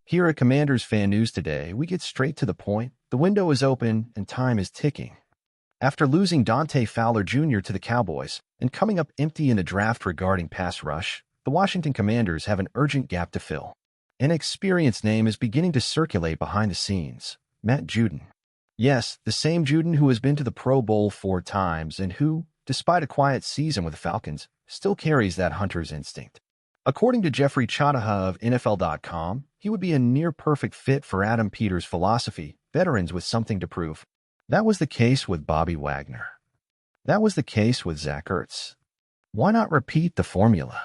Here at Commanders Fan News today, we get straight to the point. The window is open and time is ticking. After losing Dante Fowler Jr. to the Cowboys and coming up empty in the draft regarding pass rush, the Washington Commanders have an urgent gap to fill. An experienced name is beginning to circulate behind the scenes: Matt Judon. Yes, the same Judon who has been to the Pro Bowl 4 times and who, despite a quiet season with the Falcons, still carries that hunter's instinct. According to Jeffrey Chadaha of NFL.com, he would be a near-perfect fit for Adam Peters' philosophy, veterans with something to prove. That was the case with Bobby Wagner. That was the case with Zach Ertz. Why not repeat the formula?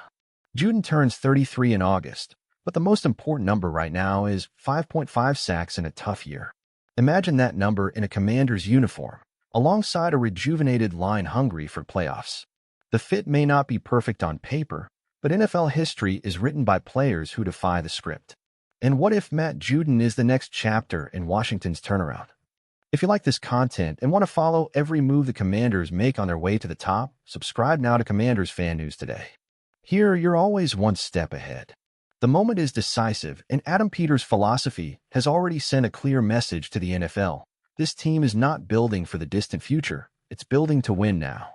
Judon turns 33 in August, but the most important number right now is 5.5 sacks in a tough year. Imagine that number in a Commander's uniform, alongside a rejuvenated line hungry for playoffs. The fit may not be perfect on paper, but NFL history is written by players who defy the script. And what if Matt Judon is the next chapter in Washington's turnaround? If you like this content and want to follow every move the Commanders make on their way to the top, subscribe now to Commanders Fan News today. Here, you're always one step ahead. The moment is decisive, and Adam Peters' philosophy has already sent a clear message to the NFL. This team is not building for the distant future, it's building to win now.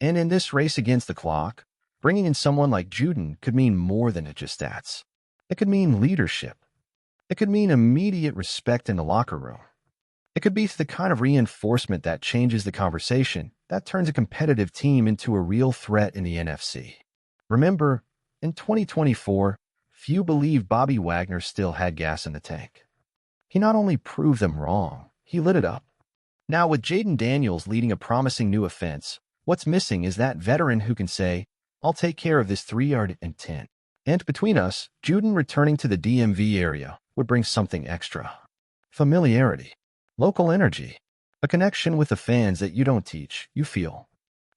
And in this race against the clock, bringing in someone like Judon could mean more than just stats. It could mean leadership. It could mean immediate respect in the locker room. It could be the kind of reinforcement that changes the conversation, that turns a competitive team into a real threat in the NFC. Remember, in 2024, few believed Bobby Wagner still had gas in the tank. He not only proved them wrong, he lit it up. Now, with Jayden Daniels leading a promising new offense, what's missing is that veteran who can say, "I'll take care of this 3-yard and 10. And between us, Judon returning to the DMV area would bring something extra. Familiarity, local energy, a connection with the fans that you don't teach, you feel.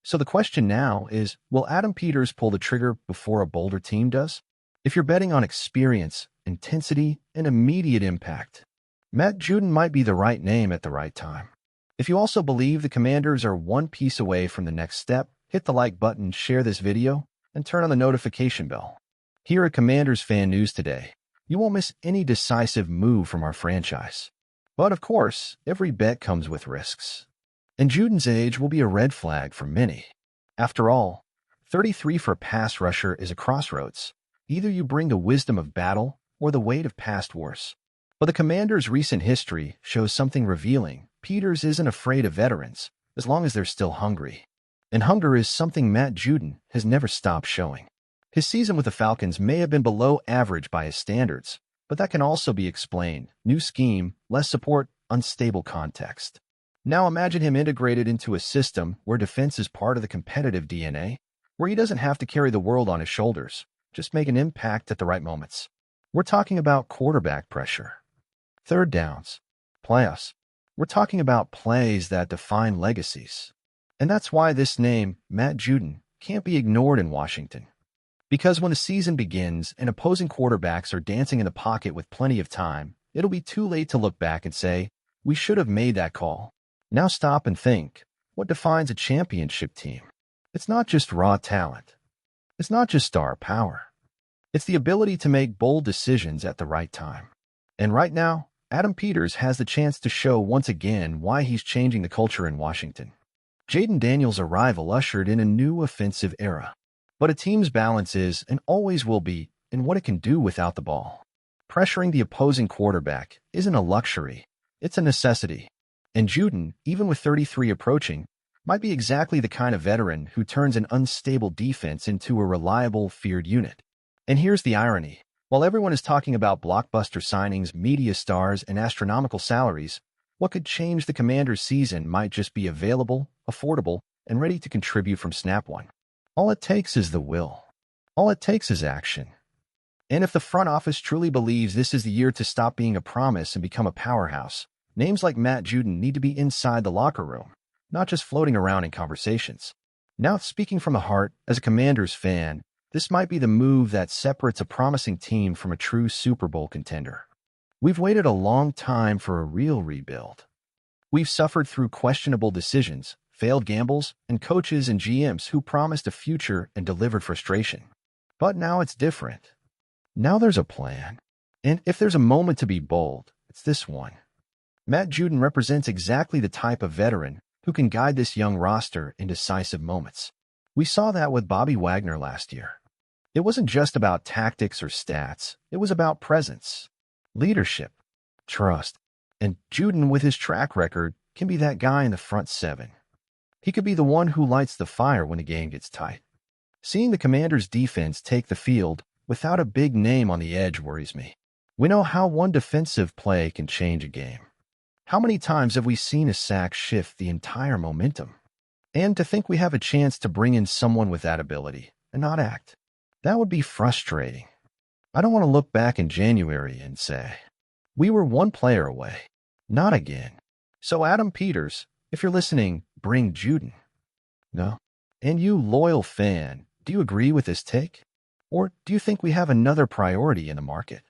So the question now is, will Adam Peters pull the trigger before a bolder team does? If you're betting on experience, intensity, and immediate impact, Matt Judon might be the right name at the right time. If you also believe the Commanders are one piece away from the next step, hit the like button, share this video, and turn on the notification bell. Here at Commanders Fan News today, you won't miss any decisive move from our franchise. But of course, every bet comes with risks. And Judon's age will be a red flag for many. After all, 33 for a pass rusher is a crossroads. Either you bring the wisdom of battle or the weight of past wars. But the Commanders' recent history shows something revealing. Peters isn't afraid of veterans, as long as they're still hungry. And hunger is something Matt Judon has never stopped showing. His season with the Falcons may have been below average by his standards, but that can also be explained. New scheme, less support, unstable context. Now imagine him integrated into a system where defense is part of the competitive DNA, where he doesn't have to carry the world on his shoulders, just make an impact at the right moments. We're talking about quarterback pressure, third downs, playoffs. We're talking about plays that define legacies. And that's why this name, Matt Judon, can't be ignored in Washington. Because when the season begins and opposing quarterbacks are dancing in the pocket with plenty of time, it'll be too late to look back and say, "We should have made that call." Now stop and think. What defines a championship team? It's not just raw talent. It's not just star power. It's the ability to make bold decisions at the right time. And right now, Adam Peters has the chance to show once again why he's changing the culture in Washington. Jayden Daniels' arrival ushered in a new offensive era. But a team's balance is, and always will be, in what it can do without the ball. Pressuring the opposing quarterback isn't a luxury, it's a necessity. And Judon, even with 33 approaching, might be exactly the kind of veteran who turns an unstable defense into a reliable, feared unit. And here's the irony. While everyone is talking about blockbuster signings, media stars, and astronomical salaries, what could change the Commanders' season might just be available, affordable, and ready to contribute from snap one. All it takes is the will. All it takes is action. And if the front office truly believes this is the year to stop being a promise and become a powerhouse, names like Matt Judon need to be inside the locker room, not just floating around in conversations. Now, speaking from the heart, as a Commanders fan, this might be the move that separates a promising team from a true Super Bowl contender. We've waited a long time for a real rebuild. We've suffered through questionable decisions, failed gambles, and coaches and GMs who promised a future and delivered frustration. But now it's different. Now there's a plan. And if there's a moment to be bold, it's this one. Matt Judon represents exactly the type of veteran who can guide this young roster in decisive moments. We saw that with Bobby Wagner last year. It wasn't just about tactics or stats. It was about presence, leadership, trust. And Judon, with his track record, can be that guy in the front seven. He could be the one who lights the fire when the game gets tight. Seeing the Commanders' defense take the field without a big name on the edge worries me. We know how one defensive play can change a game. How many times have we seen a sack shift the entire momentum? And to think we have a chance to bring in someone with that ability and not act. That would be frustrating. I don't want to look back in January and say, we were one player away. Not again. So Adam Peters, if you're listening, bring Judon. No? And you, loyal fan, do you agree with this take? Or do you think we have another priority in the market?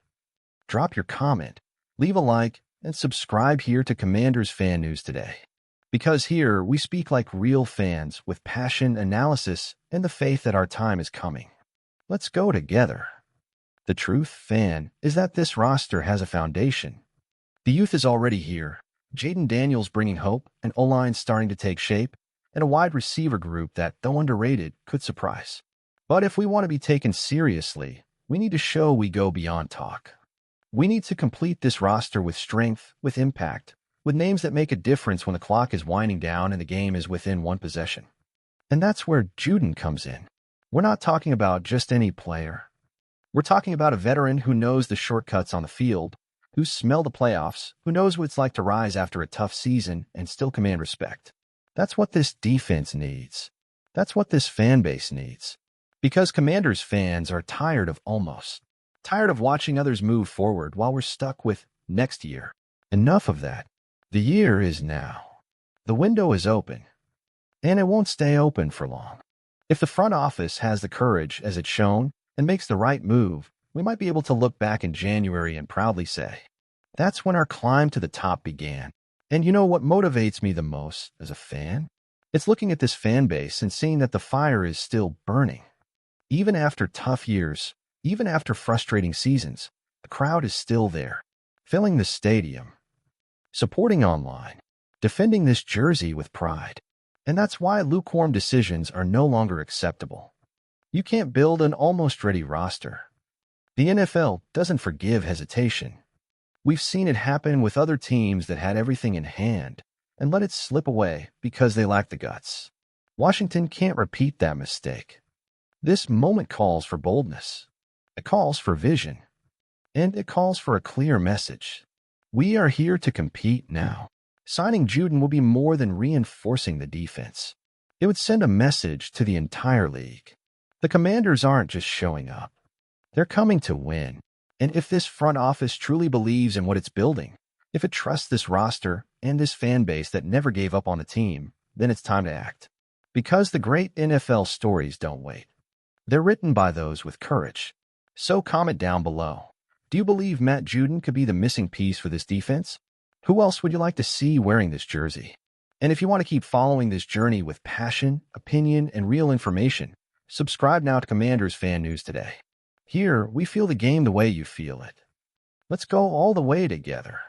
Drop your comment, leave a like, and subscribe here to Commanders Fan News today. Because here, we speak like real fans with passion, analysis, and the faith that our time is coming. Let's go together. The truth, fan, is that this roster has a foundation. The youth is already here. Jaden Daniels bringing hope, an O-line starting to take shape, and a wide receiver group that, though underrated, could surprise. But if we want to be taken seriously, we need to show we go beyond talk. We need to complete this roster with strength, with impact, with names that make a difference when the clock is winding down and the game is within one possession. And that's where Judon comes in. We're not talking about just any player. We're talking about a veteran who knows the shortcuts on the field, who's smelled the playoffs, who knows what it's like to rise after a tough season and still command respect. That's what this defense needs. That's what this fan base needs. Because Commanders fans are tired of almost. Tired of watching others move forward while we're stuck with next year. Enough of that. The year is now. The window is open. And it won't stay open for long. If the front office has the courage, as it's shown, and makes the right move, we might be able to look back in January and proudly say, that's when our climb to the top began. And you know what motivates me the most as a fan? It's looking at this fan base and seeing that the fire is still burning. Even after tough years, even after frustrating seasons, the crowd is still there, filling the stadium, supporting online, defending this jersey with pride. And that's why lukewarm decisions are no longer acceptable. You can't build an almost ready roster. The NFL doesn't forgive hesitation. We've seen it happen with other teams that had everything in hand and let it slip away because they lack the guts. Washington can't repeat that mistake. This moment calls for boldness. It calls for vision. And it calls for a clear message. We are here to compete now. Signing Judon will be more than reinforcing the defense. It would send a message to the entire league. The Commanders aren't just showing up. They're coming to win. And if this front office truly believes in what it's building, if it trusts this roster and this fan base that never gave up on the team, then it's time to act. Because the great NFL stories don't wait. They're written by those with courage. So comment down below. Do you believe Matt Judon could be the missing piece for this defense? Who else would you like to see wearing this jersey? And if you want to keep following this journey with passion, opinion, and real information, subscribe now to Commanders Fan News today. Here, we feel the game the way you feel it. Let's go all the way together.